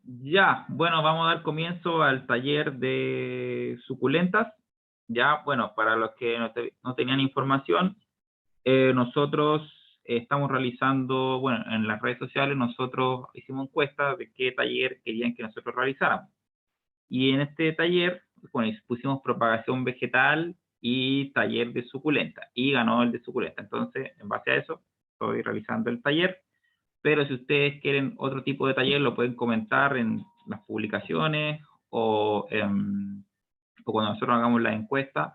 Ya, bueno, vamos a dar comienzo al taller de suculentas. Ya, bueno, para los que no tenían información, nosotros estamos realizando, bueno, en las redes sociales nosotros hicimos encuestas de qué taller querían que nosotros realizáramos. Y en este taller, bueno, pusimos propagación vegetal y taller de suculenta, y ganó el de suculenta. Entonces, en base a eso, estoy realizando el taller. Pero si ustedes quieren otro tipo de taller, lo pueden comentar en las publicaciones o cuando nosotros hagamos la encuesta,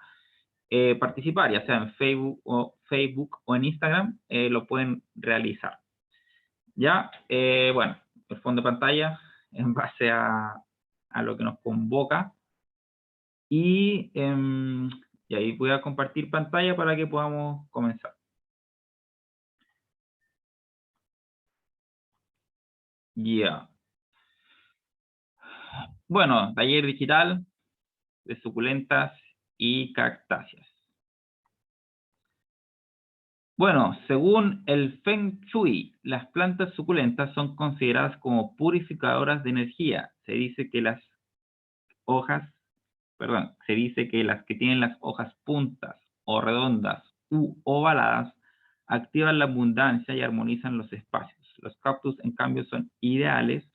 participar, ya sea en Facebook o en Instagram, lo pueden realizar. Ya, bueno, el fondo de pantalla en base a lo que nos convoca. Y, y ahí voy a compartir pantalla para que podamos comenzar. Ya. Bueno, taller digital de suculentas y cactáceas. Bueno, según el Feng Shui, las plantas suculentas son consideradas como purificadoras de energía. Se dice que las que tienen las hojas puntas o redondas u ovaladas activan la abundancia y armonizan los espacios. Los cactus, en cambio, son ideales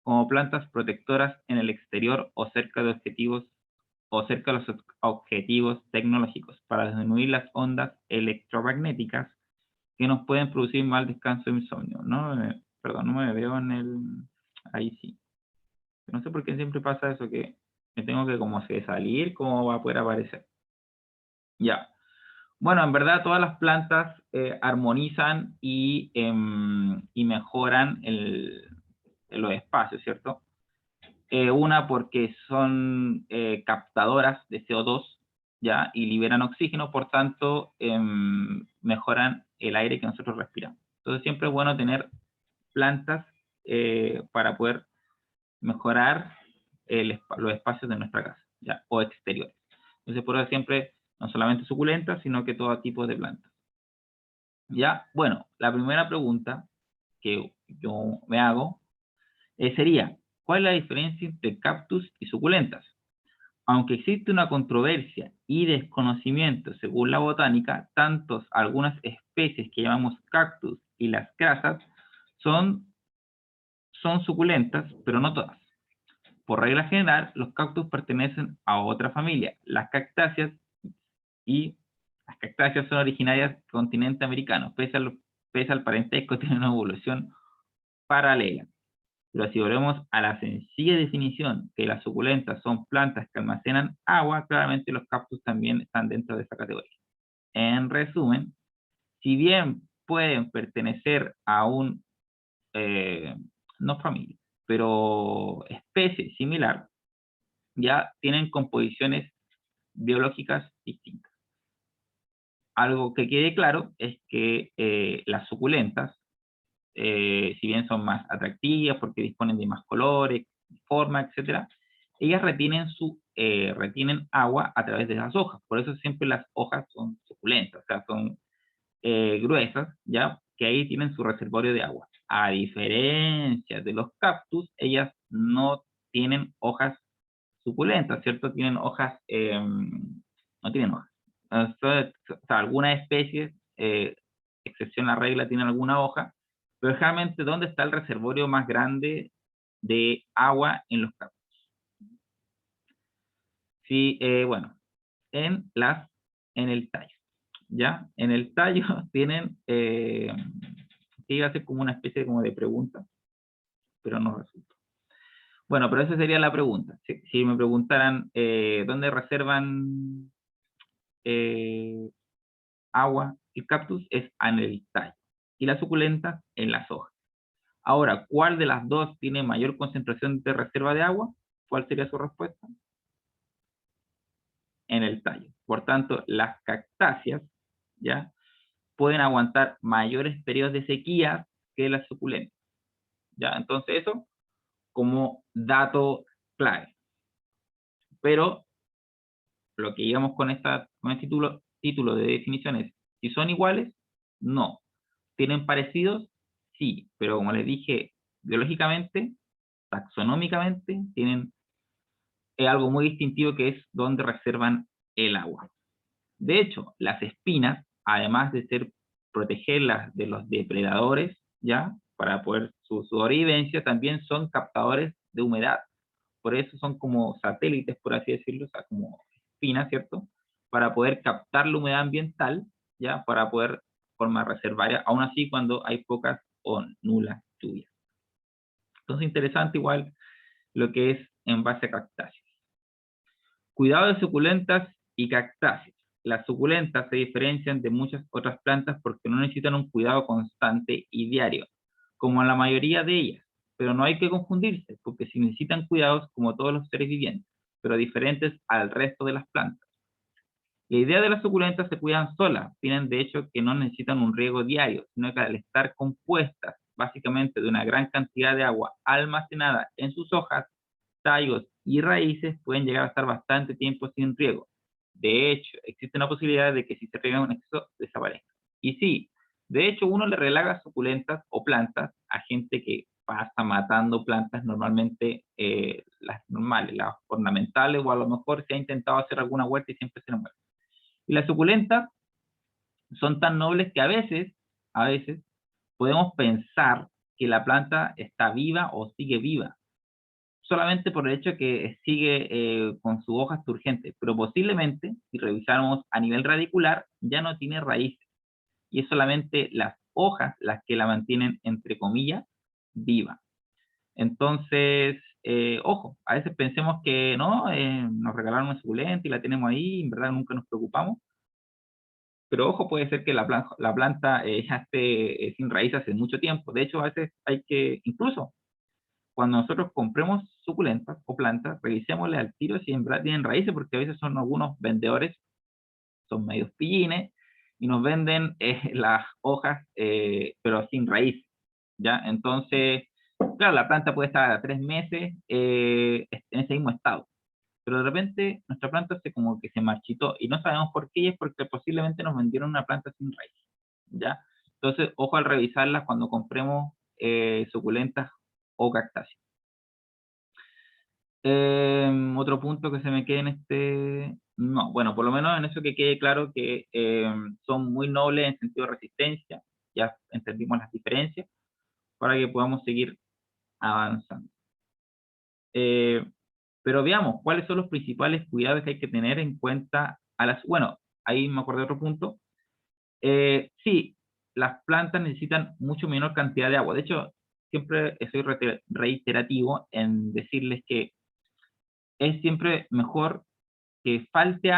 como plantas protectoras en el exterior o cerca de los objetivos tecnológicos para disminuir las ondas electromagnéticas que nos pueden producir mal descanso e insomnio. Perdón, no me veo en el... Ahí sí. No sé por qué siempre pasa eso, que me tengo que como que salir, cómo va a poder aparecer. Ya. Bueno, en verdad todas las plantas armonizan y mejoran los espacios, ¿cierto? Una porque son captadoras de CO2, ¿ya? Y liberan oxígeno, por tanto, mejoran el aire que nosotros respiramos. Entonces siempre es bueno tener plantas para poder mejorar los espacios de nuestra casa, ¿ya? O exteriores. Entonces por eso siempre, no solamente suculentas, sino que todo tipo de plantas. ¿Ya? Bueno, la primera pregunta que yo me hago sería, ¿cuál es la diferencia entre cactus y suculentas? Aunque existe una controversia y desconocimiento según la botánica, algunas especies que llamamos cactus y las grasas son, son suculentas, pero no todas. Por regla general, los cactus pertenecen a otra familia, las cactáceas, y las cactáceas son originarias del continente americano, pese al parentesco, tienen una evolución paralela. Pero si volvemos a la sencilla definición que las suculentas son plantas que almacenan agua, claramente los cactus también están dentro de esta categoría. En resumen, si bien pueden pertenecer a no familia, pero especie similar, ya tienen composiciones biológicas distintas. Algo que quede claro es que las suculentas, si bien son más atractivas porque disponen de más colores, forma, etcétera, ellas retienen agua a través de las hojas. Por eso siempre las hojas son suculentas, o sea, son gruesas, ya que ahí tienen su reservorio de agua. A diferencia de los cactus, ellas no tienen hojas suculentas, ¿cierto? No tienen hojas. Entonces, o sea, algunas especies, excepción a la regla, tienen alguna hoja, pero realmente, ¿dónde está el reservorio más grande de agua en los cactus? Sí, bueno, en en el tallo, ¿ya? En el tallo tienen, que iba a ser como una especie como de pregunta, pero no resultó. Bueno, pero esa sería la pregunta. Si me preguntaran dónde reservan eh, agua el cactus, es en el tallo, y la suculenta en las hojas. Ahora, ¿cuál de las dos tiene mayor concentración de reserva de agua? ¿Cuál sería su respuesta? En el tallo. Por tanto, las cactáceas, ¿ya?, pueden aguantar mayores periodos de sequía que las suculentas, ¿ya? Entonces eso como dato clave. Pero lo que íbamos con este título de definiciones, si son iguales, no. ¿Tienen parecidos? Sí, pero como les dije, biológicamente taxonómicamente tienen algo muy distintivo que es donde reservan el agua. De hecho, las espinas, además de protegerlas de los depredadores, ¿ya? Para poder su sobrevivencia, también son captadores de humedad. Por eso son como satélites, por así decirlo, o sea, como espinas, ¿cierto? Para poder captar la humedad ambiental, ¿ya? Para poder formar reservorias, aún así cuando hay pocas o nulas lluvias. Entonces, interesante igual lo que es en base a cactáceas. Cuidado de suculentas y cactáceas. Las suculentas se diferencian de muchas otras plantas porque no necesitan un cuidado constante y diario, como la mayoría de ellas, pero no hay que confundirse, porque sí necesitan cuidados como todos los seres vivientes, pero diferentes al resto de las plantas. La idea de las suculentas se cuidan solas, tienen de hecho que no necesitan un riego diario, sino que al estar compuestas básicamente de una gran cantidad de agua almacenada en sus hojas, tallos y raíces, pueden llegar a estar bastante tiempo sin riego. De hecho, existe una posibilidad de que si se riegan en exceso, desaparezcan. Y sí, de hecho uno le regala suculentas o plantas a gente que pasa matando plantas normalmente, las normales, las ornamentales, o a lo mejor se ha intentado hacer alguna huerta y siempre se le muere. Y las suculentas son tan nobles que a veces, podemos pensar que la planta está viva o sigue viva, solamente por el hecho de que sigue con sus hojas turgentes, pero posiblemente, si revisamos a nivel radicular, ya no tiene raíces, y es solamente las hojas las que la mantienen, entre comillas, viva. Entonces, ojo, a veces pensemos que no, nos regalaron una suculenta y la tenemos ahí, en verdad nunca nos preocupamos, pero ojo, puede ser que la planta ya esté sin raíz hace mucho tiempo. De hecho, a veces hay que, incluso cuando nosotros compremos suculentas o plantas, revisémosle al tiro si en verdad tienen raíces, porque a veces son algunos vendedores, son medios pillines, y nos venden las hojas, pero sin raíz, ¿ya? Entonces, claro, la planta puede estar a 3 meses en ese mismo estado, pero de repente nuestra planta se como que se marchitó y no sabemos por qué, y es porque posiblemente nos vendieron una planta sin raíz, ¿ya? Entonces, ojo al revisarlas cuando compremos suculentas o cactáceas. Otro punto que se me quede en este... No, bueno, por lo menos en eso que quede claro que son muy nobles en sentido de resistencia, ya entendimos las diferencias, para que podamos seguir avanzando. Eh, pero veamos, ¿cuáles son los principales cuidados que hay que tener en cuenta a las... Bueno, ahí me acordé de otro punto. Sí, las plantas necesitan mucho menor cantidad de agua. De hecho, siempre soy reiterativo en decirles que es siempre mejor que falte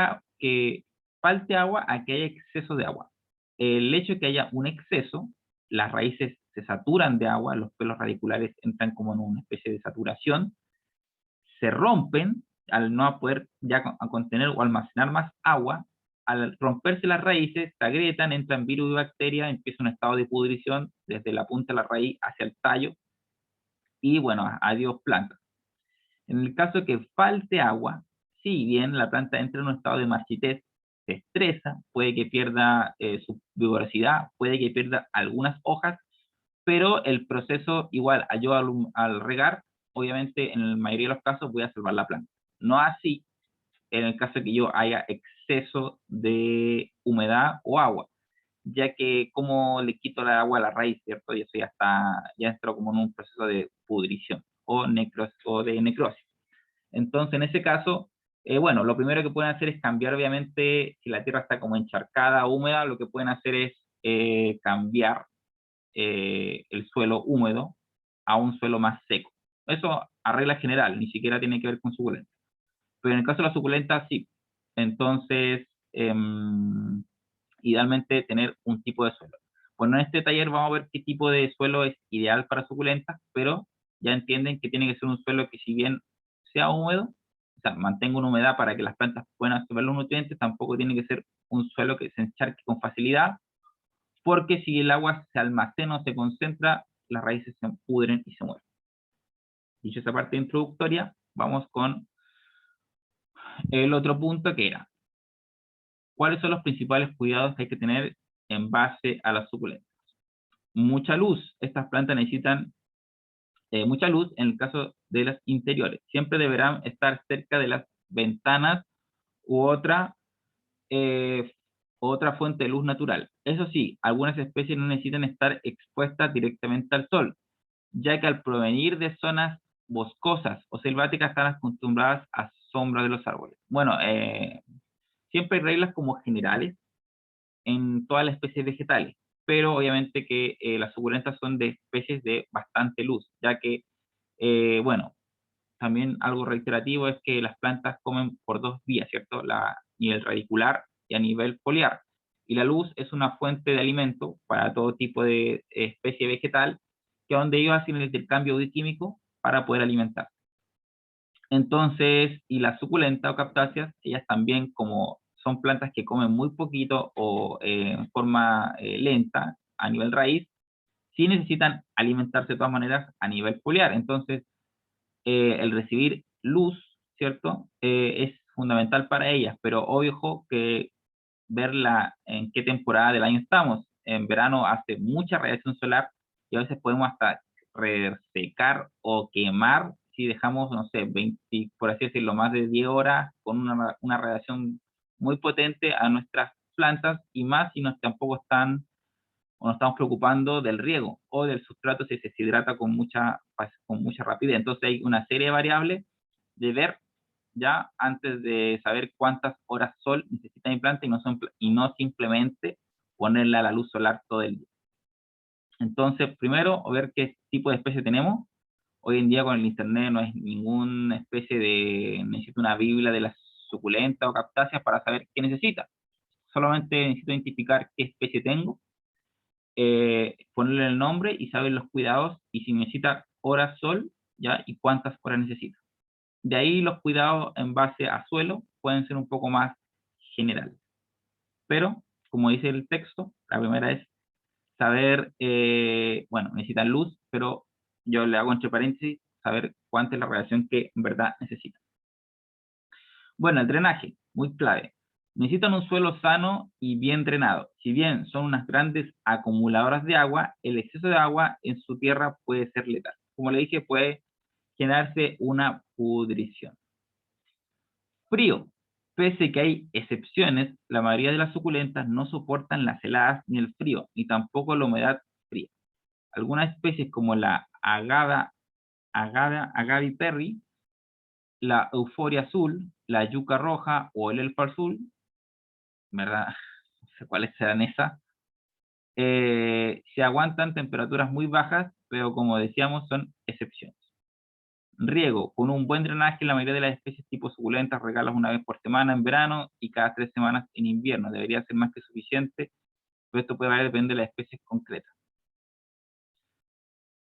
agua a que haya exceso de agua. El hecho de que haya un exceso, las raíces se saturan de agua, los pelos radiculares entran como en una especie de saturación, se rompen al no poder ya contener o almacenar más agua. Al romperse las raíces, se agrietan, entran virus y bacterias, empieza un estado de pudrición desde la punta de la raíz hacia el tallo, y bueno, adiós plantas. En el caso de que falte agua, si bien la planta entra en un estado de marchitez, se estresa, puede que pierda su vigorosidad, puede que pierda algunas hojas, pero el proceso igual ayuda al regar, obviamente en la mayoría de los casos voy a salvar la planta. No así en el caso de que yo haya exceso de humedad o agua, ya que como le quito el agua a la raíz, ¿cierto? Y eso ya entró como en un proceso de pudrición o de necrosis. Entonces, en ese caso, bueno, lo primero que pueden hacer es cambiar, obviamente, si la tierra está como encharcada, húmeda, lo que pueden hacer es cambiar el suelo húmedo a un suelo más seco. Eso a regla general, ni siquiera tiene que ver con suculenta. Pero en el caso de la suculenta, sí. Entonces, idealmente tener un tipo de suelo. Bueno, en este taller vamos a ver qué tipo de suelo es ideal para suculentas, pero ya entienden que tiene que ser un suelo que, si bien sea húmedo, o sea, mantenga una humedad para que las plantas puedan absorber los nutrientes, tampoco tiene que ser un suelo que se encharque con facilidad, porque si el agua se almacena o se concentra, las raíces se pudren y se mueren. Dicho esa parte introductoria, vamos con el otro punto, que era: ¿cuáles son los principales cuidados que hay que tener en base a las suculentas? Mucha luz. Estas plantas necesitan mucha luz en el caso de las interiores. Siempre deberán estar cerca de las ventanas u otra fuente de luz natural. Eso sí, algunas especies no necesitan estar expuestas directamente al sol, ya que al provenir de zonas boscosas o selváticas están acostumbradas a sombra de los árboles. Bueno, siempre hay reglas como generales en todas las especies vegetales, pero obviamente que las suculentas son de especies de bastante luz, ya que, bueno, también algo reiterativo es que las plantas comen por dos vías, ¿cierto? A nivel radicular y a nivel foliar. Y la luz es una fuente de alimento para todo tipo de especie vegetal, que donde ellos hacen el intercambio bioquímico para poder alimentar. Entonces, y las suculentas o cactáceas, ellas también, como son plantas que comen muy poquito o en forma lenta a nivel raíz, sí necesitan alimentarse de todas maneras a nivel foliar. Entonces, el recibir luz, ¿cierto? Es fundamental para ellas, pero ojo que verla en qué temporada del año estamos. En verano hace mucha radiación solar y a veces podemos hasta resecar o quemar si dejamos, no sé, 20, por así decirlo, más de 10 horas con una radiación muy potente a nuestras plantas y más si no tampoco están o nos estamos preocupando del riego o del sustrato si se deshidrata con mucha rapidez. Entonces hay una serie de variables de ver ya antes de saber cuántas horas sol necesita mi planta y no simplemente ponerle a la luz solar todo el día. Entonces, primero, ver qué tipo de especie tenemos. Hoy en día con el internet no es ninguna especie necesito una biblia de las suculentas o cactáceas para saber qué necesita. Solamente necesito identificar qué especie tengo, ponerle el nombre y saber los cuidados y si necesita horas sol, ya, y cuántas horas necesita. De ahí los cuidados en base a suelo pueden ser un poco más generales. Pero, como dice el texto, la primera es saber, bueno, necesitan luz, pero yo le hago entre paréntesis, saber cuánta es la radiación que en verdad necesitan. Bueno, el drenaje, muy clave. Necesitan un suelo sano y bien drenado. Si bien son unas grandes acumuladoras de agua, el exceso de agua en su tierra puede ser letal. Como le dije, puede generarse una pudrición. Frío. Pese que hay excepciones, la mayoría de las suculentas no soportan las heladas ni el frío, ni tampoco la humedad fría. Algunas especies como la agaviperri, la euforia azul, la yuca roja o el elfo azul, ¿verdad? No sé cuáles serán esas, se aguantan temperaturas muy bajas, pero como decíamos, son excepciones. Riego. Con un buen drenaje, la mayoría de las especies tipo suculentas regalas una vez por semana en verano y cada 3 semanas en invierno. Debería ser más que suficiente, pero esto puede variar, depende de las especies concretas.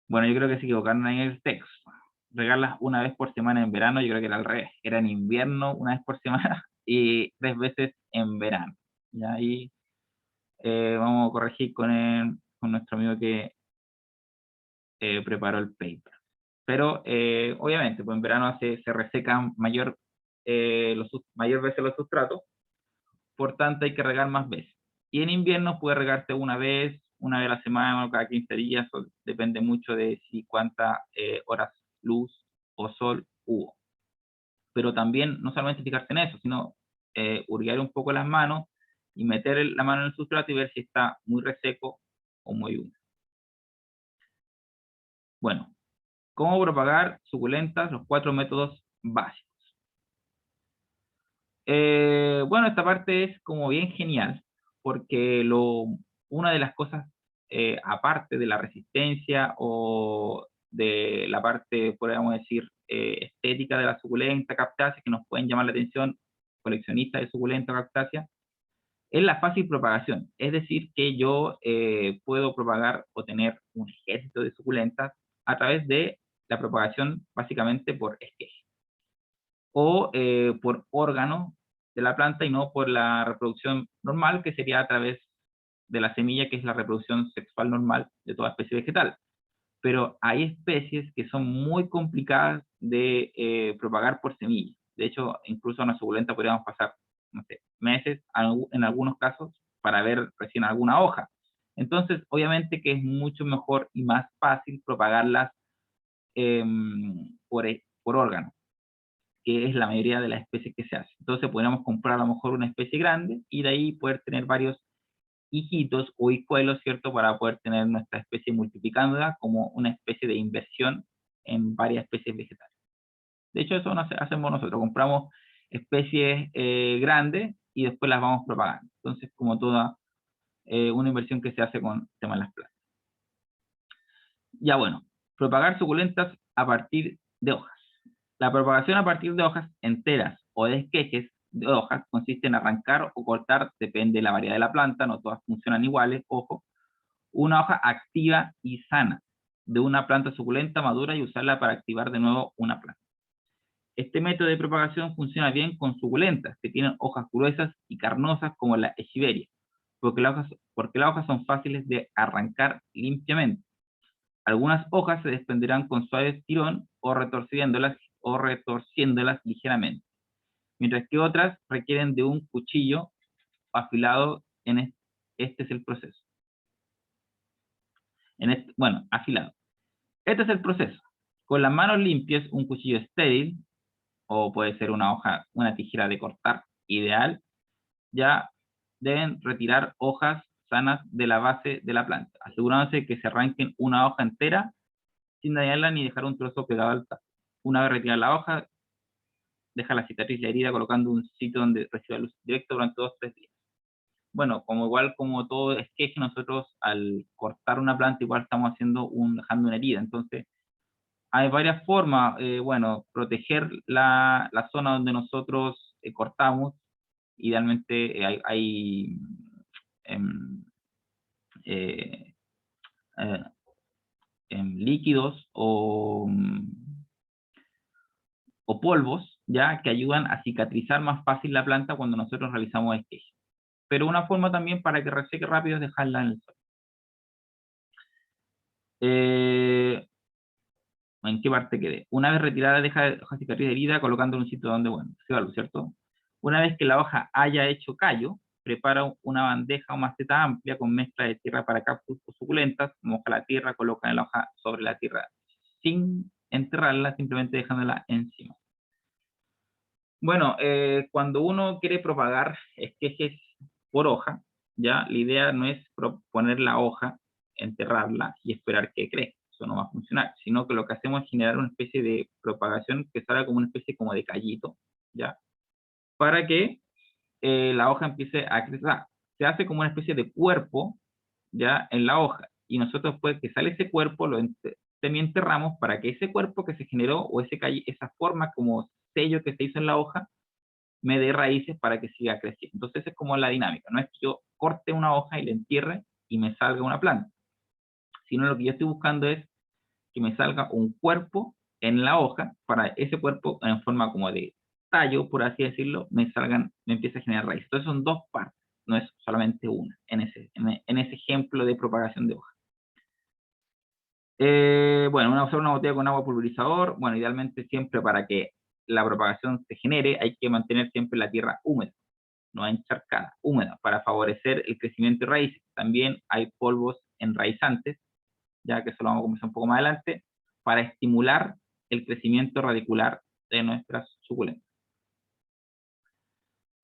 Bueno, yo creo que se equivocaron ahí en el texto. Regalas una vez por semana en verano, yo creo que era al revés. Era en invierno una vez por semana y 3 veces en verano. Y ahí vamos a corregir con nuestro amigo que preparó el paper. Pero obviamente, pues en verano se resecan mayor veces los sustratos, por tanto hay que regar más veces. Y en invierno puede regarse una vez a la semana o cada 15 días, depende mucho de si cuántas horas luz o sol hubo. Pero también no solamente fijarse en eso, sino hurguear un poco las manos y meter la mano en el sustrato y ver si está muy reseco o muy húmedo. Bueno, ¿cómo propagar suculentas? Los 4 métodos básicos. Bueno, esta parte es como bien genial, porque una de las cosas, aparte de la resistencia o de la parte, podríamos decir, estética de la suculenta cactácea, que nos pueden llamar la atención, coleccionistas de suculenta cactácea, es la fácil propagación. Es decir, que yo puedo propagar o tener un ejército de suculentas a través de la propagación básicamente por esqueje o por órgano de la planta y no por la reproducción normal, que sería a través de la semilla, que es la reproducción sexual normal de toda especie vegetal. Pero hay especies que son muy complicadas de propagar por semilla. De hecho, incluso a una suculenta podríamos pasar, no sé, meses en algunos casos para ver recién alguna hoja. Entonces, obviamente que es mucho mejor y más fácil propagarlas por órgano, que es la mayoría de las especies que se hacen. Entonces podríamos comprar a lo mejor una especie grande y de ahí poder tener varios hijitos o hijuelos, ¿cierto? Para poder tener nuestra especie multiplicándola como una especie de inversión en varias especies vegetales. De hecho, eso hacemos nosotros, compramos especies grandes y después las vamos propagando. Entonces, como toda una inversión que se hace con el tema de las plantas. Ya bueno, propagar suculentas a partir de hojas. La propagación a partir de hojas enteras o de esquejes de hojas consiste en arrancar o cortar, depende de la variedad de la planta, no todas funcionan iguales, ojo, una hoja activa y sana de una planta suculenta madura y usarla para activar de nuevo una planta. Este método de propagación funciona bien con suculentas que tienen hojas gruesas y carnosas como la echeveria, porque las hojas son fáciles de arrancar limpiamente. Algunas hojas se desprenderán con suave tirón o retorciéndolas ligeramente, mientras que otras requieren de un cuchillo afilado. Este es el proceso. Afilado. Este es el proceso. Con las manos limpias, un cuchillo estéril, o puede ser una tijera de cortar ideal, ya deben retirar hojas sanas de la base de la planta, asegurándose que se arranquen una hoja entera sin dañarla ni dejar un trozo pegado al tajo. Una vez retirada la hoja, deja la cicatriz y la herida colocando un sitio donde reciba luz directa durante 2 o 3 días. Bueno, igual como todo esqueje, nosotros al cortar una planta igual estamos dejando una herida. Entonces, hay varias formas, proteger la zona donde nosotros cortamos. Idealmente hay em, eh, eh, líquidos o polvos, ya que ayudan a cicatrizar más fácil la planta cuando nosotros realizamos esqueje. Pero una forma también para que reseque rápido es dejarla en el sol. ¿En qué parte quedé? Una vez retirada, deja la hoja cicatriz de herida colocando en un sitio donde, se va, ¿cierto? Una vez que la hoja haya hecho callo, prepara una bandeja o maceta amplia con mezcla de tierra para cactus o suculentas, moja la tierra, coloca la hoja sobre la tierra sin enterrarla, simplemente dejándola encima. Bueno, cuando uno quiere propagar esquejes por hoja, ya la idea no es poner la hoja, enterrarla y esperar que crezca. Eso no va a funcionar, sino que lo que hacemos es generar una especie de propagación que salga como una especie como de callito, ¿ya? Para que la hoja empiece a crecer. Se hace como una especie de cuerpo, ¿ya? En la hoja, y nosotros después que sale ese cuerpo, también enterramos para que ese cuerpo que se generó, o esa forma como sello que se hizo en la hoja, me dé raíces para que siga creciendo. Entonces es como la dinámica, no es que yo corte una hoja y la entierre y me salga una planta, sino lo que yo estoy buscando es que me salga un cuerpo en la hoja, para ese cuerpo en forma como de tallo, por así decirlo, me empieza a generar raíces. Entonces son 2 partes, no es solamente una, en ese ejemplo de propagación de hoja. Usar una botella con agua pulverizador, idealmente siempre para que la propagación se genere, hay que mantener siempre la tierra húmeda, no encharcada, húmeda, para favorecer el crecimiento de raíces. También hay polvos enraizantes, ya que eso lo vamos a conversar un poco más adelante, para estimular el crecimiento radicular de nuestras suculentas.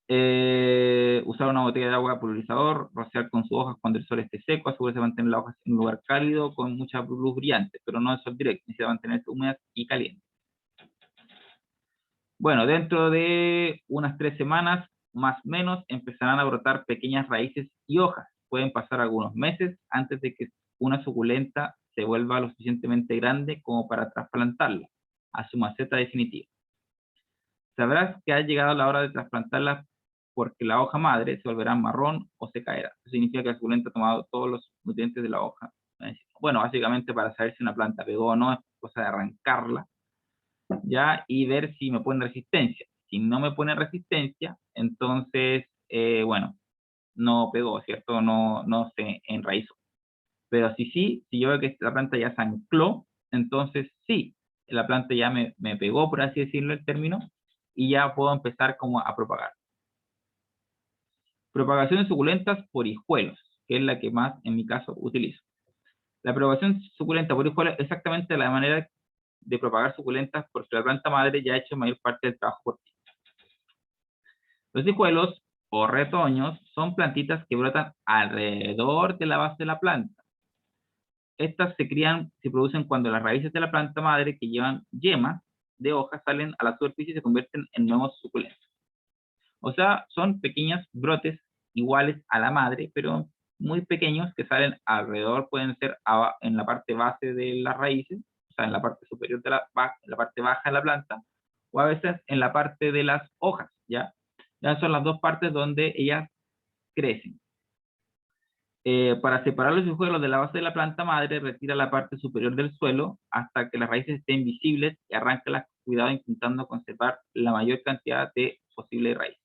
Usar una botella de agua pulverizador, rociar con sus hojas cuando el sol esté seco, asegurarse de mantener las hojas en un lugar cálido con mucha luz brillante, pero no el sol directo, necesita mantenerse húmedas y calientes. Bueno, dentro de unas 3 semanas, más o menos, empezarán a brotar pequeñas raíces y hojas. Pueden pasar algunos meses antes de que una suculenta se vuelva lo suficientemente grande como para trasplantarla a su maceta definitiva. Sabrás que ha llegado la hora de trasplantarla porque la hoja madre se volverá marrón o se caerá. Eso significa que la suculenta ha tomado todos los nutrientes de la hoja. Bueno, básicamente para saber si una planta pegó o no, es cosa de arrancarla, ¿ya? Y ver si me pone resistencia. Si no me pone resistencia, entonces, no pegó, ¿cierto? No se enraizó. Pero si yo veo que la planta ya se ancló, entonces sí, la planta ya me pegó, por así decirlo el término, y ya puedo empezar como a propagar. Propagación de suculentas por hijuelos, que es la que más en mi caso utilizo. La propagación suculenta por hijuelos es exactamente la manera de propagar suculentas porque la planta madre ya ha hecho mayor parte del trabajo por ti. Los hijuelos o retoños son plantitas que brotan alrededor de la base de la planta. Estas se producen cuando las raíces de la planta madre que llevan yemas de hojas salen a la superficie y se convierten en nuevos suculentos. O sea, son pequeños brotes iguales a la madre, pero muy pequeños que salen alrededor, pueden ser en la parte base de las raíces, o sea, en la parte superior de en la parte baja de la planta, o a veces en la parte de las hojas, ¿ya? Ya son las dos partes donde ellas crecen. Para separar los hijuelos de la base de la planta madre, retira la parte superior del suelo hasta que las raíces estén visibles y arráncalas con cuidado intentando conservar la mayor cantidad de posible raíces.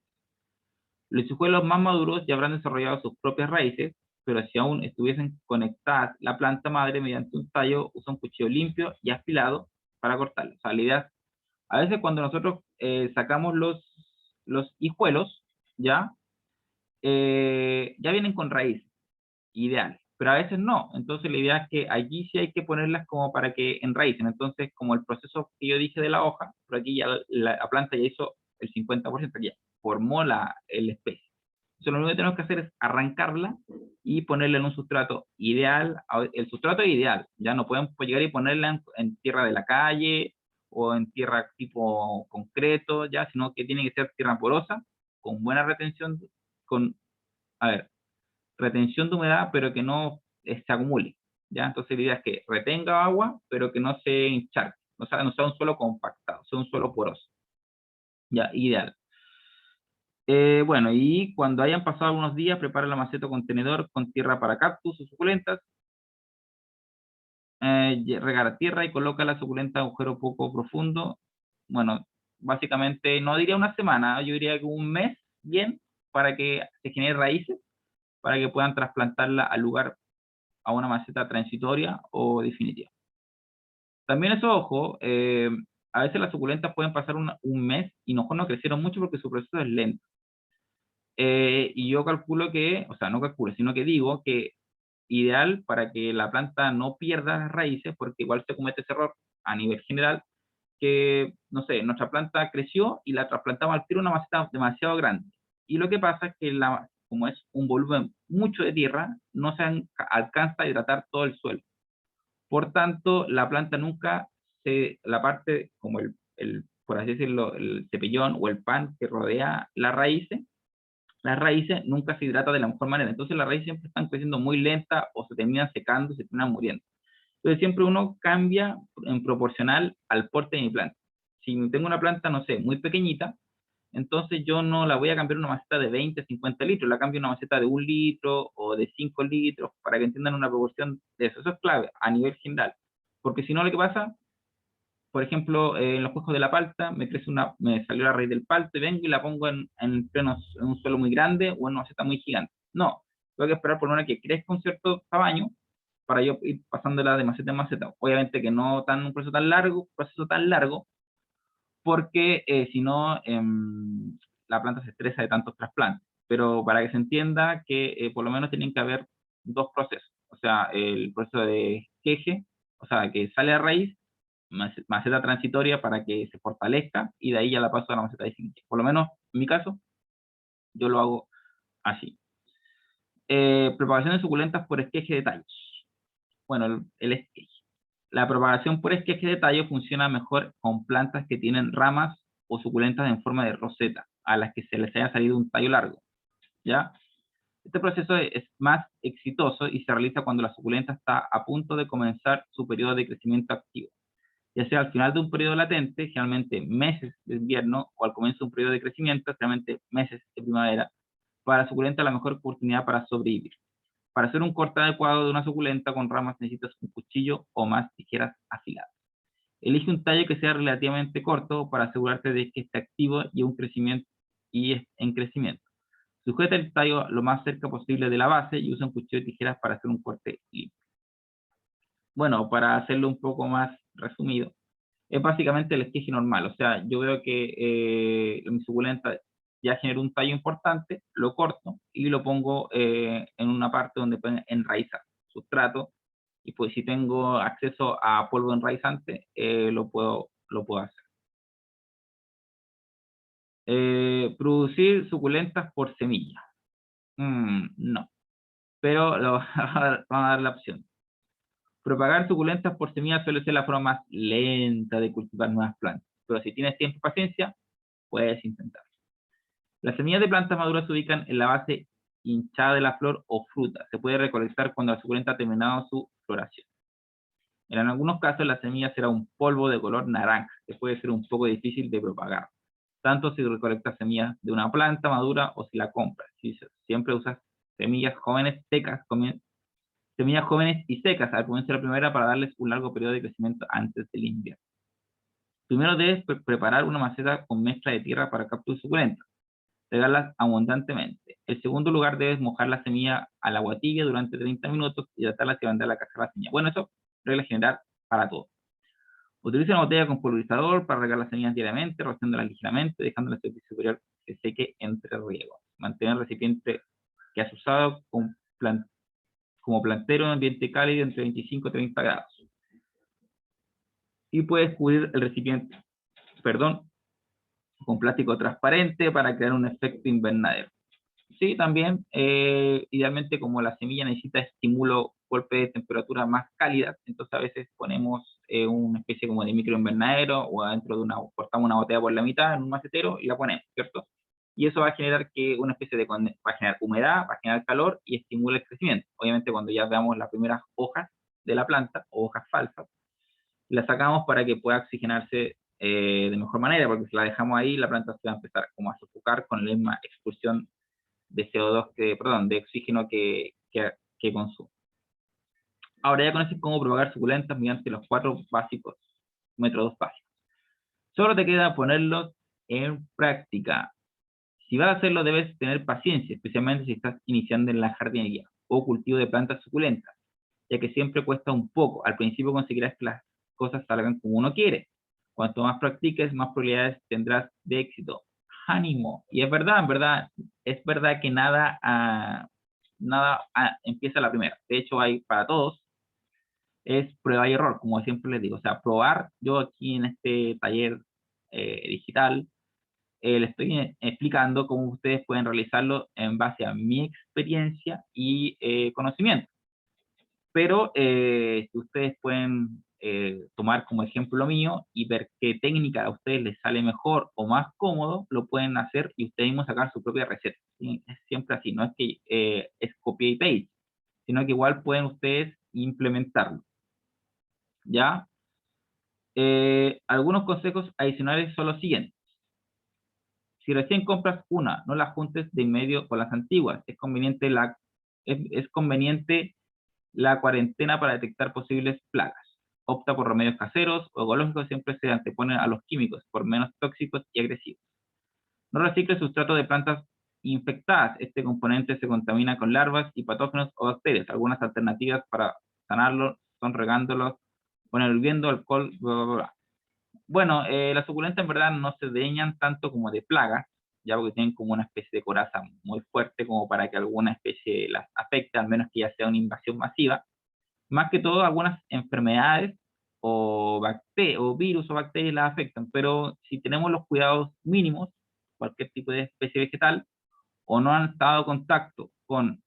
Los hijuelos más maduros ya habrán desarrollado sus propias raíces, pero si aún estuviesen conectadas la planta madre mediante un tallo, usa un cuchillo limpio y afilado para cortarlos. O sea, la idea, a veces cuando nosotros sacamos los hijuelos, ya vienen con raíces ideales, pero a veces no. Entonces la idea es que allí sí hay que ponerlas como para que enraícen. Entonces, como el proceso que yo dije de la hoja, por aquí ya la planta ya hizo el 50%, ya formó el especie. Entonces lo único que tenemos que hacer es arrancarla y ponerla en un sustrato ideal. El sustrato es ideal, ya no podemos llegar y ponerla en tierra de la calle o en tierra tipo concreto, ya, sino que tiene que ser tierra porosa, con buena retención, a ver, retención de humedad, pero que no se acumule, ¿ya? Entonces la idea es que retenga agua, pero que no se encharque, no sea un suelo compactado, sea un suelo poroso, ya, ideal. Bueno, y cuando hayan pasado algunos días, prepara la maceta o contenedor con tierra para cactus o suculentas, regala tierra y coloca la suculenta en agujero poco profundo. Bueno, básicamente no diría una semana, yo diría que un mes, bien, para que se genere raíces, para que puedan trasplantarla al lugar, a una maceta transitoria o definitiva. También eso, ojo, a veces las suculentas pueden pasar un mes y no crecieron mucho porque su proceso es lento. Y yo calculo que, o sea, no calculo, sino que digo que ideal para que la planta no pierda las raíces, porque igual se comete ese error a nivel general, que, no sé, nuestra planta creció y la trasplantamos al tiro una maceta demasiado grande. Y lo que pasa es que como es un volumen mucho de tierra, no se alcanza a hidratar todo el suelo. Por tanto, la planta nunca la parte, como por así decirlo, el cepillón o el pan que rodea las raíces nunca se hidrata de la mejor manera. Entonces las raíces siempre están creciendo muy lenta o se terminan secando, se terminan muriendo. Entonces siempre uno cambia en proporcional al porte de mi planta. Si tengo una planta, no sé, muy pequeñita, entonces yo no la voy a cambiar una maceta de 20, 50 litros, la cambio una maceta de 1 litro o de 5 litros, para que entiendan una proporción de eso. Eso es clave a nivel general. Porque si no, lo que pasa, por ejemplo, en los cuescos de la palta, me salió la raíz del palto y vengo y la pongo en un suelo muy grande o en una maceta muy gigante. No, tengo que esperar por una que crezca un cierto tamaño para yo ir pasándola de maceta en maceta. Obviamente que no un proceso tan largo, porque si no, la planta se estresa de tantos trasplantes. Pero para que se entienda que por lo menos tienen que haber dos procesos. O sea, el proceso de esqueje, o sea, que sale a raíz, maceta transitoria para que se fortalezca, y de ahí ya la paso a la maceta definitiva. Por lo menos, en mi caso, yo lo hago así. Propagación de suculentas por esqueje de tallos. Bueno, el esqueje. La propagación por esqueje de tallo funciona mejor con plantas que tienen ramas o suculentas en forma de roseta, a las que se les haya salido un tallo largo, ¿ya? Este proceso es más exitoso y se realiza cuando la suculenta está a punto de comenzar su periodo de crecimiento activo, ya sea al final de un periodo latente, generalmente meses de invierno, o al comienzo de un periodo de crecimiento, generalmente meses de primavera. Para la suculenta, la mejor oportunidad para sobrevivir. Para hacer un corte adecuado de una suculenta con ramas necesitas un cuchillo o más tijeras afiladas. Elige un tallo que sea relativamente corto para asegurarte de que esté activo y es en crecimiento. Sujeta el tallo lo más cerca posible de la base y usa un cuchillo de tijeras para hacer un corte limpio. Bueno, para hacerlo un poco más resumido, es básicamente el esqueje normal. O sea, yo veo que mi suculenta ya generó un tallo importante, lo corto y lo pongo en una parte donde pueden enraizar sustrato, y pues si tengo acceso a polvo enraizante, lo puedo hacer. Producir suculentas por semilla. No, pero vamos a dar la opción. Propagar suculentas por semilla suele ser la forma más lenta de cultivar nuevas plantas, pero si tienes tiempo y paciencia, puedes intentarlo. Las semillas de plantas maduras se ubican en la base hinchada de la flor o fruta. Se puede recolectar cuando la suculenta ha terminado su floración. En algunos casos, la semilla será un polvo de color naranja, que puede ser un poco difícil de propagar, tanto si recolectas semillas de una planta madura o si la compras. Si siempre usas semillas jóvenes secas, semillas jóvenes y secas al comienzo de la primavera para darles un largo periodo de crecimiento antes del invierno. Primero debes preparar una maceta con mezcla de tierra para cactus suculentas. Regarlas abundantemente. En segundo lugar, debes mojar la semilla al agua tibia durante 30 minutos y tratarla y mandar a la casa de la semilla. Bueno, eso regla general para todo. Utiliza una botella con pulverizador para regar las semillas diariamente, rociándolas ligeramente, dejando la superficie superior que seque entre riegos. Mantener el recipiente que has usado como plantero en un ambiente cálido entre 25 y 30 grados. Y puedes cubrir el recipiente, con plástico transparente para crear un efecto invernadero. Sí, también, idealmente como la semilla necesita estímulo, golpe de temperatura más cálidas, entonces a veces ponemos una especie como de microinvernadero o adentro de cortamos una botella por la mitad en un macetero y la ponemos, ¿cierto? Y eso va a generar que una especie de, va a generar humedad, va a generar calor y estimula el crecimiento. Obviamente cuando ya veamos las primeras hojas de la planta, o hojas falsas, las sacamos para que pueda oxigenarse de mejor manera, porque si la dejamos ahí, la planta se va a empezar como a sofocar con la misma expulsión de CO2 de oxígeno que consume. Ahora ya conoces cómo propagar suculentas mediante los 4 métodos básicos. Solo te queda ponerlos en práctica. Si vas a hacerlo debes tener paciencia, especialmente si estás iniciando en la jardinería o cultivo de plantas suculentas, ya que siempre cuesta un poco. Al principio conseguirás que las cosas salgan como uno quiere. Cuanto más practiques, más probabilidades tendrás de éxito. Ánimo. Y es verdad, en verdad, es verdad que nada empieza a la primera. De hecho, hay para todos, es prueba y error, como siempre les digo. O sea, probar, yo aquí en este taller digital, les estoy explicando cómo ustedes pueden realizarlo en base a mi experiencia y conocimiento. Pero si ustedes pueden tomar como ejemplo lo mío y ver qué técnica a ustedes les sale mejor o más cómodo, lo pueden hacer y ustedes mismos sacar su propia receta. ¿Sí? Es siempre así, no es que es copia y paste, sino que igual pueden ustedes implementarlo. ¿Ya? Algunos consejos adicionales son los siguientes. Si recién compras una, no la juntes de inmediato con las antiguas. Es conveniente la cuarentena para detectar posibles plagas. Opta por remedios caseros o ecológicos, siempre se anteponen a los químicos, por menos tóxicos y agresivos. No recicle sustrato de plantas infectadas. Este componente se contamina con larvas y patógenos o bacterias. Algunas alternativas para sanarlo son regándolos con hirviendo, alcohol, bla, bla, bla. Bueno, las suculentas en verdad no se dañan tanto como de plagas, ya porque tienen como una especie de coraza muy fuerte como para que alguna especie las afecte, al menos que ya sea una invasión masiva. Más que todo, algunas enfermedades o virus o bacterias las afectan, pero si tenemos los cuidados mínimos, cualquier tipo de especie vegetal, o no han estado en contacto con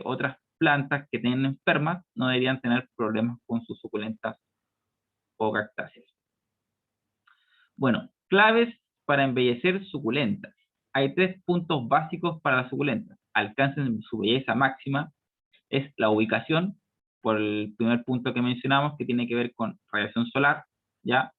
otras plantas que tienen enfermas, no deberían tener problemas con sus suculentas o cactáceas. Bueno, claves para embellecer suculentas. Hay 3 puntos básicos para las suculentas. Alcancen su belleza máxima. Es la ubicación, por el primer punto que mencionamos, que tiene que ver con radiación solar, ¿ya?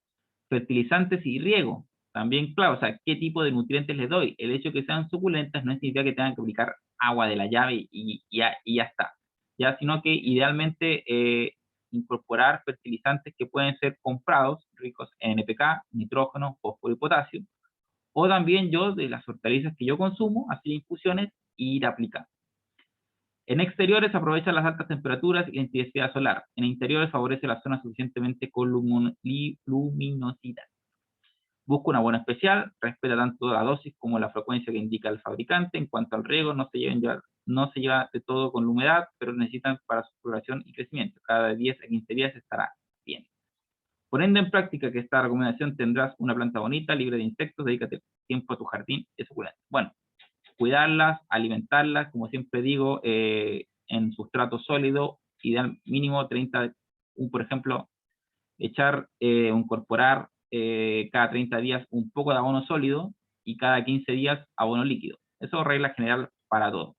Fertilizantes y riego, también claro, o sea, qué tipo de nutrientes les doy. El hecho de que sean suculentas no significa que tengan que aplicar agua de la llave y ya está, ¿ya? Sino que idealmente incorporar fertilizantes que pueden ser comprados, ricos en NPK, nitrógeno, fósforo y potasio, o también yo, de las hortalizas que yo consumo, hacer infusiones e ir aplicando. En exteriores aprovecha las altas temperaturas y la intensidad solar. En interiores favorece la zona suficientemente con luminosidad. Busca una buena especial, respeta tanto la dosis como la frecuencia que indica el fabricante. En cuanto al riego, no se no se lleva de todo con la humedad, pero necesitan para su floración y crecimiento. Cada 10 a 15 días estará bien. Poniendo en práctica que esta recomendación, tendrás una planta bonita, libre de insectos, dedícate tiempo a tu jardín de suculentas. Bueno, cuidarlas, alimentarlas, como siempre digo, en sustrato sólido, ideal mínimo 30, por ejemplo, incorporar cada 30 días un poco de abono sólido y cada 15 días abono líquido. Eso es regla general para todo,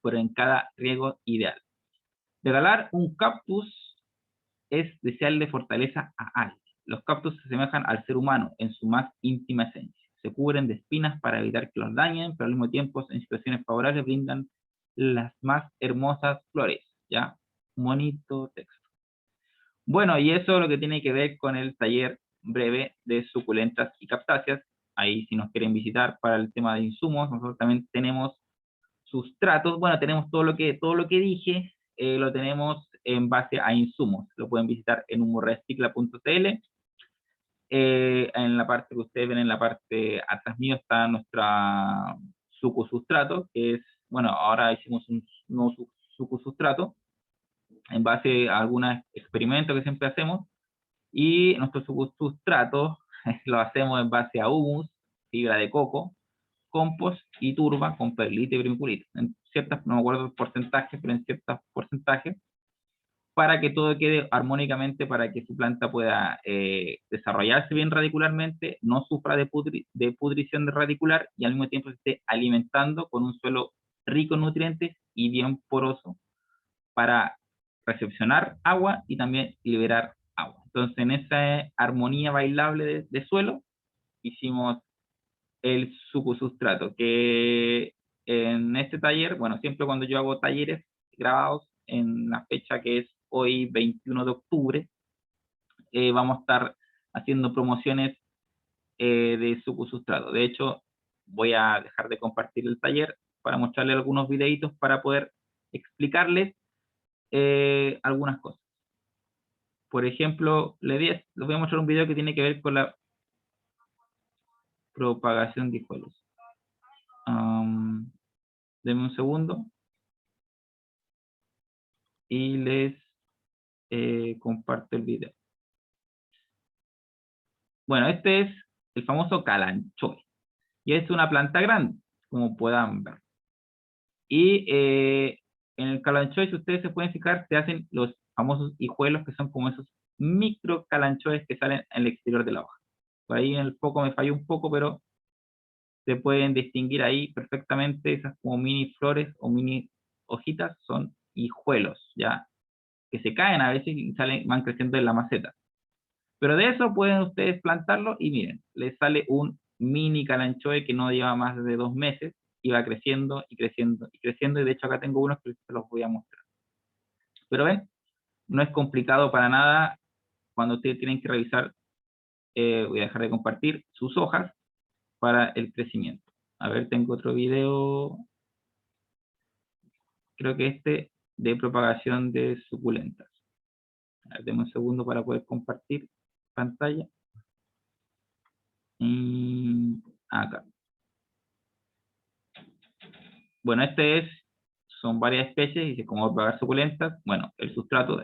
pero en cada riego ideal. Regalar un cactus es desearle fortaleza a alguien. Los cactus se asemejan al ser humano en su más íntima esencia. Se cubren de espinas para evitar que los dañen, pero al mismo tiempo en situaciones favorables brindan las más hermosas flores. ¿Ya? Bonito texto. Bueno, y eso es lo que tiene que ver con el taller breve de suculentas y cactáceas. Ahí si nos quieren visitar para el tema de insumos, nosotros también tenemos sustratos. Bueno, tenemos todo lo que dije, lo tenemos en base a insumos. Lo pueden visitar en humorrecicla.cl. En la parte que ustedes ven, en la parte atrás mío está nuestra sucusustrato, que es, bueno, ahora hicimos un nuevo sucusustrato en base a algunos experimentos que siempre hacemos, y nuestro sustrato lo hacemos en base a humus, fibra de coco, compost y turba con perlita y vermiculita. En ciertas, no me acuerdo el porcentaje, pero en ciertos porcentajes, para que todo quede armónicamente, para que su planta pueda desarrollarse bien radicularmente, no sufra de pudrición de radicular y al mismo tiempo se esté alimentando con un suelo rico en nutrientes y bien poroso para recepcionar agua y también liberar agua. Entonces, en esa armonía bailable de suelo, hicimos el sucusustrato, que en este taller, bueno, siempre cuando yo hago talleres grabados en la fecha que es hoy, 21 de octubre, vamos a estar haciendo promociones de sucusustrato. De hecho, voy a dejar de compartir el taller para mostrarles algunos videitos para poder explicarles algunas cosas. Por ejemplo, les voy a mostrar un video que tiene que ver con la propagación de hijuelos. Denme un segundo y les comparto el video. Bueno, este es el famoso calanchoe y es una planta grande, como puedan ver. Y en el calanchoe, si ustedes se pueden fijar, se hacen los famosos hijuelos, que son como esos micro calanchoes que salen en el exterior de la hoja. Por ahí en el foco me falló un poco, pero se pueden distinguir ahí perfectamente esas como mini flores o mini hojitas, son hijuelos, ¿ya? Que se caen a veces y salen, van creciendo en la maceta. Pero de eso pueden ustedes plantarlo y miren, les sale un mini calanchoe que no lleva más de 2 meses y va creciendo y creciendo y creciendo, y de hecho acá tengo unos que se los voy a mostrar. Pero ven, no es complicado para nada cuando ustedes tienen que revisar, voy a dejar de compartir, sus hojas para el crecimiento. A ver, tengo otro video, creo que este, de propagación de suculentas. A ver, denme un segundo para poder compartir pantalla. Y acá. Bueno, son varias especies, y dice cómo propagar suculentas. Bueno, el sustrato,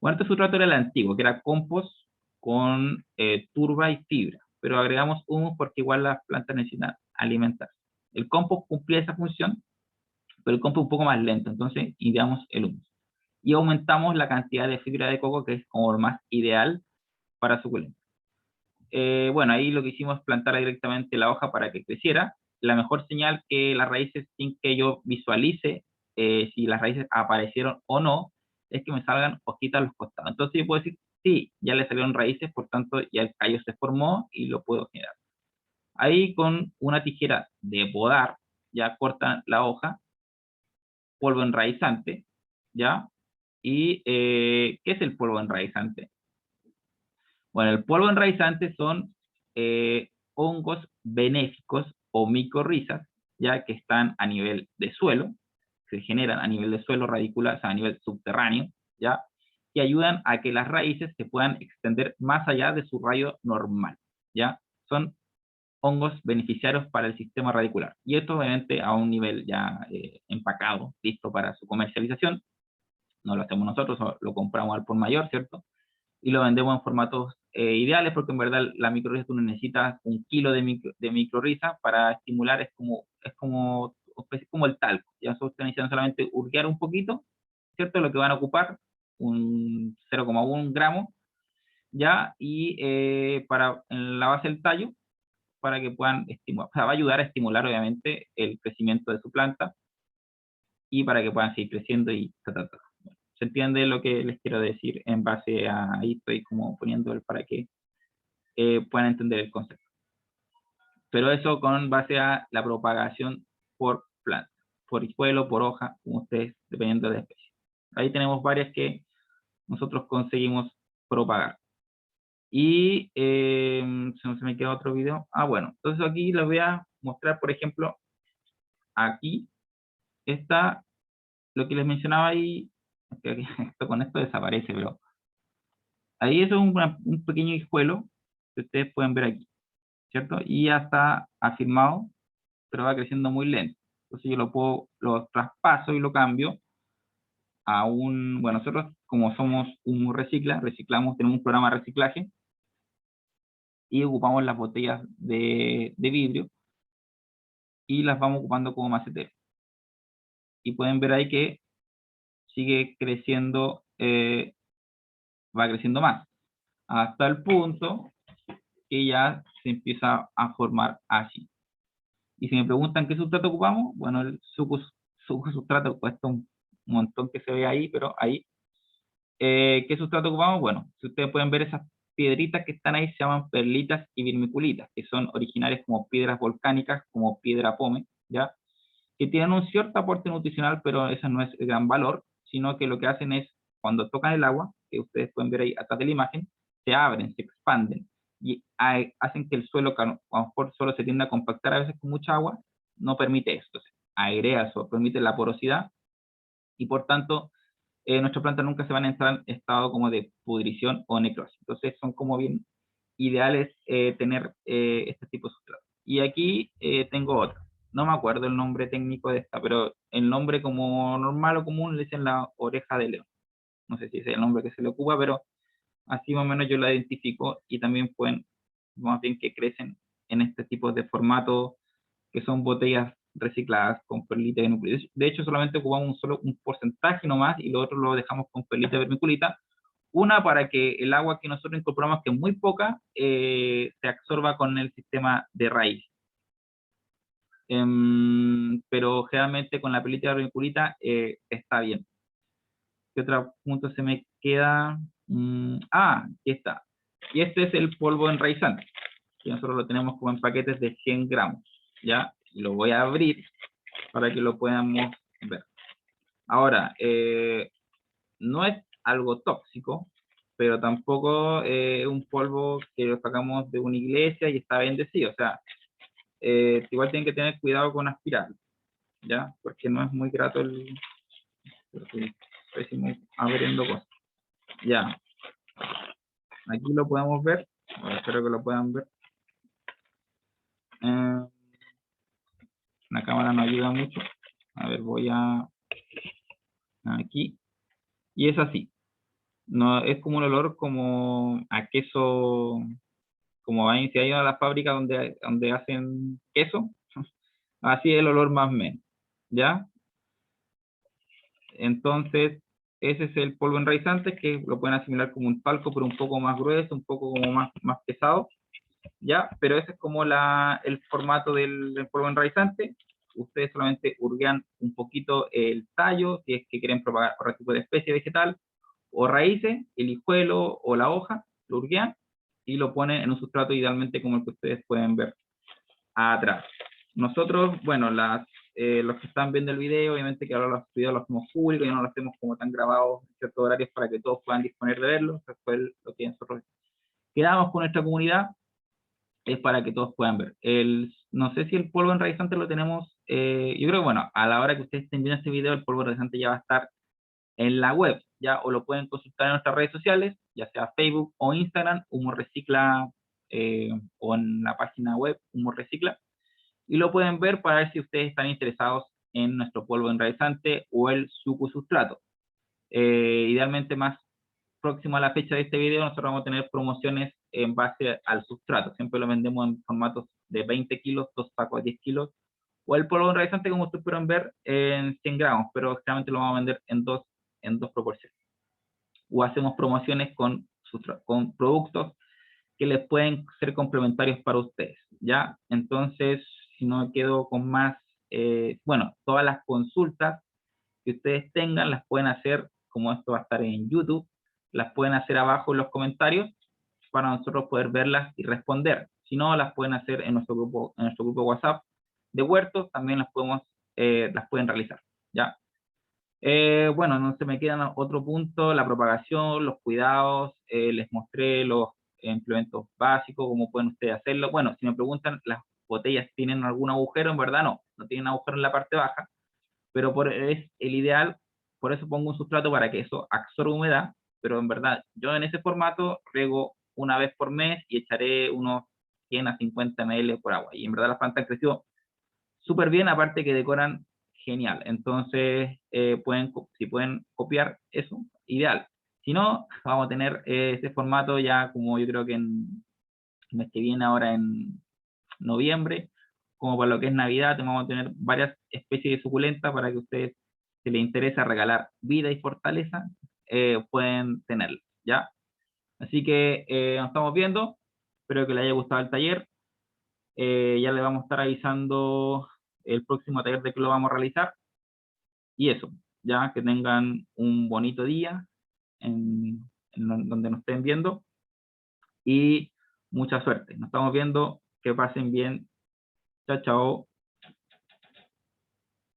bueno, este sustrato era el antiguo, que era compost con turba y fibra, pero agregamos humus porque igual las plantas necesitan alimentarse. El compost cumplía esa función, pero el compost un poco más lento, entonces ideamos el humus. Y aumentamos la cantidad de fibra de coco, que es como lo más ideal para suculentas. Bueno, ahí lo que hicimos es plantar directamente la hoja para que creciera. La mejor señal que las raíces, sin que yo visualice si las raíces aparecieron o no, es que me salgan hojitas a los costados. Entonces yo puedo decir, sí, ya le salieron raíces, por tanto ya el callo se formó y lo puedo generar. Ahí con una tijera de podar, ya cortan la hoja, polvo enraizante, ¿ya? ¿Y qué es el polvo enraizante? Bueno, el polvo enraizante son hongos benéficos o micorrizas, ya que están a nivel de suelo, se generan a nivel de suelo radicular, o sea, a nivel subterráneo, ya, que ayudan a que las raíces se puedan extender más allá de su rayo normal, ya. Son hongos beneficiarios para el sistema radicular. Y esto obviamente a un nivel ya empacado, listo para su comercialización. No lo hacemos nosotros, lo compramos al por mayor, ¿cierto? Y lo vendemos en formatos ideales, porque en verdad la microrriza tú no necesitas 1 kilo de microrriza para estimular, es como el talco. Ya ustedes necesitan solamente hurguear un poquito, ¿cierto? Lo que van a ocupar, un 0,1 gramo, ya, y en la base del tallo, para que puedan estimular, o sea, va a ayudar a estimular obviamente el crecimiento de su planta y para que puedan seguir creciendo y ta. ¿Se entiende lo que les quiero decir en base a ahí? Estoy como poniendo el para que puedan entender el concepto. Pero eso con base a la propagación por planta, por hijuelo, por hoja, como ustedes, dependiendo de la especie. Ahí tenemos varias que nosotros conseguimos propagar. Y se me queda otro video. Bueno, entonces aquí les voy a mostrar, por ejemplo, aquí está lo que les mencionaba ahí. Con esto desaparece, pero ahí eso es un pequeño hijuelo que ustedes pueden ver aquí, ¿cierto? Y ya está afirmado, pero va creciendo muy lento. Entonces yo lo traspaso y lo cambio a bueno, nosotros como somos un reciclamos, tenemos un programa de reciclaje y ocupamos las botellas de vidrio y las vamos ocupando como macetero. Y pueden ver ahí que sigue creciendo, va creciendo más, hasta el punto que ya se empieza a formar así. Y si me preguntan qué sustrato ocupamos, bueno, el sustrato cuesta un montón que se ve ahí, pero ahí, ¿qué sustrato ocupamos? Bueno, si ustedes pueden ver esas piedritas que están ahí, se llaman perlitas y vermiculitas, que son originarias como piedras volcánicas, como piedra pome, ¿ya? Que tienen un cierto aporte nutricional, pero ese no es el gran valor, sino que lo que hacen es, cuando tocan el agua, que ustedes pueden ver ahí atrás de la imagen, se abren, se expanden, y hacen que el suelo, a lo mejor solo se tiende a compactar a veces con mucha agua, no permite esto. Entonces, agrega eso, permite la porosidad, y por tanto, nuestras plantas nunca se van a entrar en estado como de pudrición o necrosis. Entonces, son como bien ideales tener este tipo de sustrato. Y aquí tengo otra. No me acuerdo el nombre técnico de esta, pero el nombre como normal o común le dicen la oreja de león. No sé si ese es el nombre que se le ocupa, pero así más o menos yo la identifico y también pueden, más bien que crecen en este tipo de formato que son botellas recicladas con perlita y vermiculita. De hecho, solamente ocupamos un porcentaje nomás y lo otro lo dejamos con perlita y vermiculita. Una, para que el agua que nosotros incorporamos, que es muy poca, se absorba con el sistema de raíz. Pero generalmente con la pelita de vermiculita está bien. ¿Qué otro punto se me queda? Aquí está. Y este es el polvo enraizante, que nosotros lo tenemos como en paquetes de 100 gramos. ¿Ya? Y lo voy a abrir para que lo podamos ver. Ahora, no es algo tóxico, pero tampoco es un polvo que lo sacamos de una iglesia y está bendecido. O sea, igual tienen que tener cuidado con aspirarlo, ¿ya? Porque no es muy grato el pésimo abriendo cosas. Ya, aquí lo podemos ver. Espero que lo puedan ver. La cámara no ayuda mucho. A ver, voy aquí. Y es así. No, es como un olor como a queso, como si ha ido a la fábrica donde hacen queso, así es el olor más o menos, ¿ya? Entonces, ese es el polvo enraizante, que lo pueden asimilar como un talco, pero un poco más grueso, un poco como más pesado, ¿ya? Pero ese es como el formato del polvo enraizante. Ustedes solamente hurguean un poquito el tallo, si es que quieren propagar otro tipo de especie vegetal, o raíces, el hijuelo o la hoja, lo hurguean y lo ponen en un sustrato idealmente como el que ustedes pueden ver atrás. Nosotros, bueno, los que están viendo el video, obviamente que ahora los videos los hacemos públicos, y no los hacemos como tan grabados en ciertos horarios para que todos puedan disponer de verlos. Eso fue lo que nosotros quedamos con nuestra comunidad, es para que todos puedan ver. No sé si el polvo enraizante lo tenemos, yo creo que bueno, a la hora que ustedes estén viendo este video, el polvo enraizante ya va a estar en la web, ya, o lo pueden consultar en nuestras redes sociales, ya sea Facebook o Instagram, Humo Recicla o en la página web Humus Recicla, y lo pueden ver para ver si ustedes están interesados en nuestro polvo enraizante o el suco sustrato. Idealmente más próximo a la fecha de este video, nosotros vamos a tener promociones en base al sustrato. Siempre lo vendemos en formatos de 20 kilos, 2 sacos de 10 kilos, o el polvo enraizante, como ustedes pueden ver, en 100 gramos, pero generalmente lo vamos a vender en dos proporciones. O hacemos promociones con productos que les pueden ser complementarios para ustedes, ¿ya? Entonces, si no me quedo con más, bueno, todas las consultas que ustedes tengan las pueden hacer, como esto va a estar en YouTube, las pueden hacer abajo en los comentarios para nosotros poder verlas y responder. Si no, las pueden hacer en nuestro grupo WhatsApp de huertos, también las pueden realizar, ¿ya? Bueno, no se me quedan otro punto, la propagación, los cuidados, les mostré los implementos básicos, cómo pueden ustedes hacerlo. Bueno, si me preguntan, ¿las botellas tienen algún agujero? En verdad no tienen agujero en la parte baja, pero es el ideal, por eso pongo un sustrato para que eso absorba humedad, pero en verdad, yo en ese formato riego una vez por mes y echaré unos 100 a 50 ml por agua, y en verdad las plantas han crecido súper bien, aparte que decoran genial. Entonces, si pueden copiar eso, ideal. Si no, vamos a tener este formato ya como yo creo que en el mes que viene, ahora en noviembre, como para lo que es Navidad, vamos a tener varias especies de suculentas para que a ustedes, si les interesa regalar vida y fortaleza, pueden tenerlo, ¿ya? Así que nos estamos viendo, espero que les haya gustado el taller. Ya le vamos a estar avisando el próximo taller de que lo vamos a realizar. Y eso, ya que tengan un bonito día donde nos estén viendo y mucha suerte. Nos estamos viendo, que pasen bien. Chao, chao.